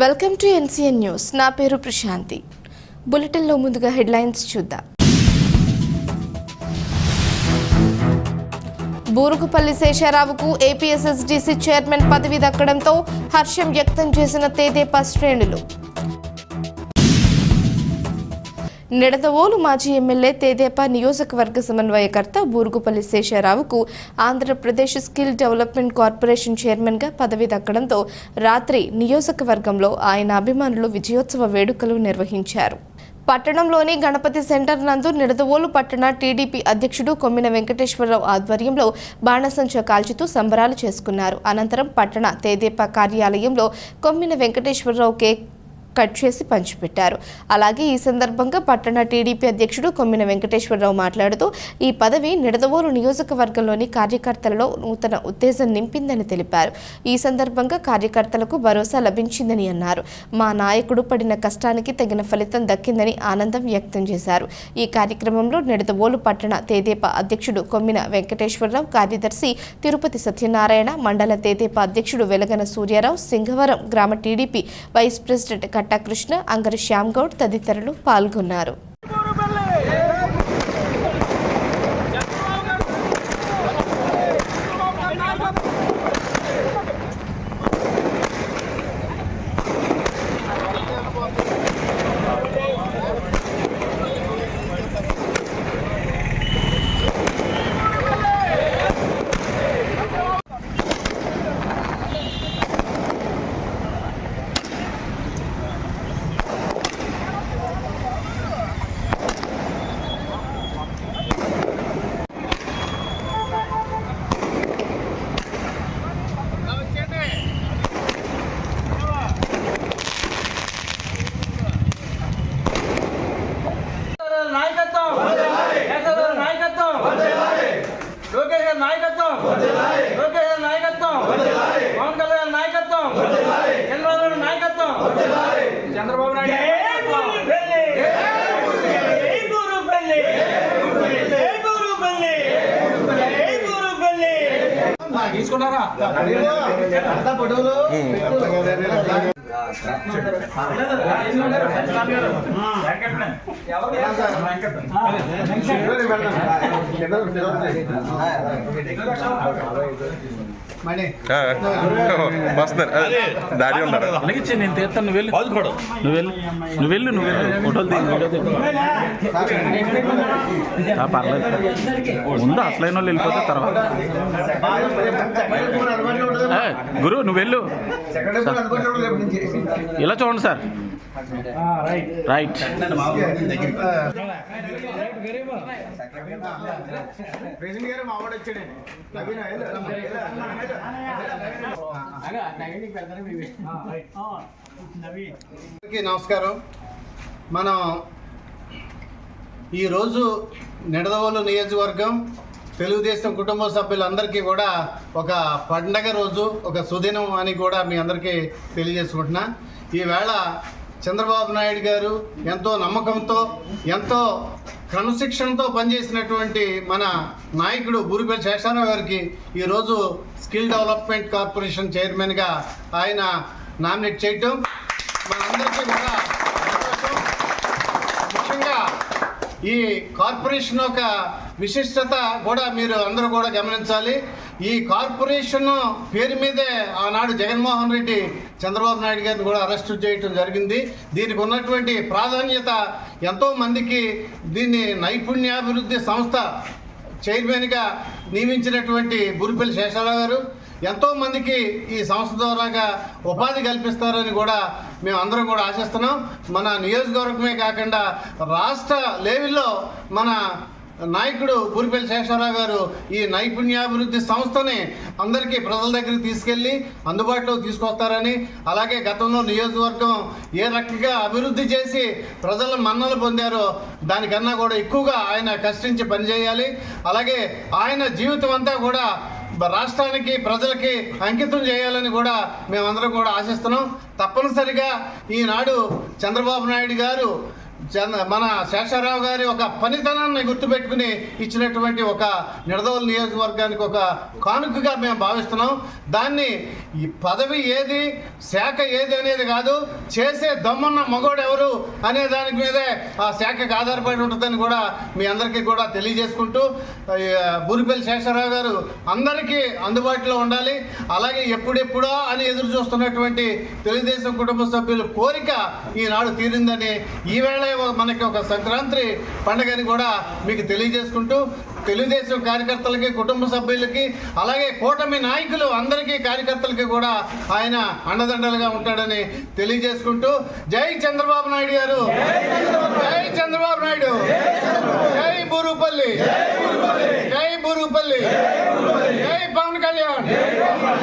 Welcome to NCN news. నా పేరు ప్రశాంతి. బులెటిన్లో ముందుగా హెడ్లైన్స్ చూద్దాం. బూరుగుపల్లి శేషారావుకు ఏపీఎస్ఎస్డీసీ చైర్మన్ పదవి దక్కడంతో హర్షం వ్యక్తం చేసిన తెదేపా శ్రేణులు. నిడదవోలు మాజీ ఎమ్మెల్యే తెదేపా నియోజకవర్గ సమన్వయకర్త బూరుగుపల్లి శేషారావుకు ఆంధ్రప్రదేశ్ స్కిల్ డెవలప్మెంట్ కార్పొరేషన్ చైర్మన్గా పదవి దక్కడంతో రాత్రి నియోజకవర్గంలో ఆయన అభిమానులు విజయోత్సవ వేడుకలు నిర్వహించారు. పట్టణంలోని గణపతి సెంటర్ నందు నిడదవోలు పట్టణ టీడీపీ అధ్యక్షుడు కొమ్మిన వెంకటేశ్వరరావు ఆధ్వర్యంలో బాణసంచ కాల్చుతూ సంబరాలు చేసుకున్నారు. అనంతరం పట్టణ తెదేపా కార్యాలయంలో కొమ్మిన వెంకటేశ్వరరావు కేక్ కట్ చేసి పంచిపెట్టారు. అలాగే ఈ సందర్భంగా పట్టణ టీడీపీ అధ్యక్షుడు కొమ్మిన వెంకటేశ్వరరావు మాట్లాడుతూ ఈ పదవి నిడదవోలు నియోజకవర్గంలోని కార్యకర్తలలో నూతన ఉత్తేజం నింపిందని తెలిపారు. ఈ సందర్భంగా కార్యకర్తలకు భరోసా లభించిందని అన్నారు. మా నాయకుడు పడిన కష్టానికి తగిన ఫలితం దక్కిందని ఆనందం వ్యక్తం చేశారు. ఈ కార్యక్రమంలో నిడదవోలు పట్టణ తెదేపా అధ్యక్షుడు కొమ్మిన వెంకటేశ్వరరావు, కార్యదర్శి తిరుపతి సత్యనారాయణ, మండల తెదేపా అధ్యక్షుడు వెలగన సూర్యారావు, సింగవరం గ్రామ TDP vice president Krishna, Angari Shyam Goud తదితరులు పాల్గొన్నారు. చంద్రబాబు నాయుడు తీసుకున్నారా? డాడీ ఉన్నారు నేను తీస్తాను. నువ్వు వెళ్ళు ఫోటోలు పర్లేదు. ముందు అసలైన వాళ్ళు వెళ్ళిపోతే తర్వాత గురు నువ్వు వెళ్ళు. ఇలా చూడండి సార్. రైట్. నమస్కారం. మనం ఈరోజు నిడదవోలు నియోజకవర్గం తెలుగుదేశం కుటుంబ సభ్యులందరికీ కూడా ఒక పండగ రోజు, ఒక సుదినం అని కూడా మీ అందరికీ తెలియజేసుకుంటున్నా. ఈవేళ చంద్రబాబు నాయుడు గారు ఎంతో నమ్మకంతో, ఎంతో క్రమశిక్షణతో పనిచేసినటువంటి మన నాయకుడు బూరుగుపల్లి శేషారావు గారికి ఈరోజు స్కిల్ డెవలప్మెంట్ కార్పొరేషన్ చైర్మన్గా ఆయన నామినేట్ చేయటం మనందరికీ కూడా సంతోషం. ముఖ్యంగా ఈ కార్పొరేషన్ యొక్క విశిష్టత కూడా మీరు అందరూ కూడా గమనించాలి. ఈ కార్పొరేషన్ పేరు మీదే ఆనాడు జగన్మోహన్ రెడ్డి చంద్రబాబు నాయుడు గారిని కూడా అరెస్టు చేయడం జరిగింది. దీనికి ఉన్నటువంటి ప్రాధాన్యత ఎంతోమందికి, దీన్ని నైపుణ్యాభివృద్ధి సంస్థ చైర్మన్గా నియమించినటువంటి బూరుగుపల్లి శేషారావు గారు ఎంతోమందికి ఈ సంస్థ ద్వారాగా ఉపాధి కల్పిస్తారని కూడా మేము అందరం కూడా ఆశిస్తున్నాం. మన నియోజకవర్గమే కాకుండా రాష్ట్ర లెవెల్లో మన నాయకుడు బూరుగుపల్లి శేషారావు గారు ఈ నైపుణ్యాభివృద్ధి సంస్థని అందరికీ ప్రజల దగ్గరికి తీసుకెళ్ళి అందుబాటులో తీసుకొస్తారని, అలాగే గతంలో నియోజకవర్గం ఏ రకంగా అభివృద్ధి చేసి ప్రజల మన్నలు పొందారో దానికన్నా కూడా ఎక్కువగా ఆయన కష్టించి పనిచేయాలి. అలాగే ఆయన జీవితం అంతా కూడా రాష్ట్రానికి, ప్రజలకి అంకితం చేయాలని కూడా మేమందరం కూడా ఆశిస్తున్నాం. తప్పనిసరిగా ఈనాడు చంద్రబాబు నాయుడు గారు మన శేషారావు గారి ఒక పనితనాన్ని గుర్తుపెట్టుకుని ఇచ్చినటువంటి ఒక నిడదవోలు నియోజకవర్గానికి ఒక కానుకగా మేము భావిస్తున్నాం. దాన్ని ఈ పదవి ఏది, శాఖ ఏది అనేది కాదు, చేసే దమ్మున్న మగోడు ఎవరు అనే దాని మీదే ఆ శాఖకు ఆధారపడి ఉంటుందని కూడా మీ అందరికీ కూడా తెలియజేసుకుంటూ, బూరిపల్లి శేషారావు గారు అందరికీ అందుబాటులో ఉండాలి. అలాగే ఎప్పుడెప్పుడో అని ఎదురు చూస్తున్నటువంటి తెలుగుదేశం కుటుంబ సభ్యుల కోరిక ఈనాడు తీరిందని, ఈవేళ మనకి ఒక సంక్రాంతి పండుగని కూడా మీకు తెలియజేసుకుంటూ, తెలుగుదేశం కార్యకర్తలకి, కుటుంబ సభ్యులకి, అలాగే కూటమి నాయకులు అందరికీ కార్యకర్తలకి కూడా ఆయన అండదండలుగా ఉంటాడని తెలియజేసుకుంటూ, జై చంద్రబాబు నాయుడు గారు, జై చంద్రబాబు నాయుడు, జై బూరుగుపల్లి, జై బూరుగుపల్లి.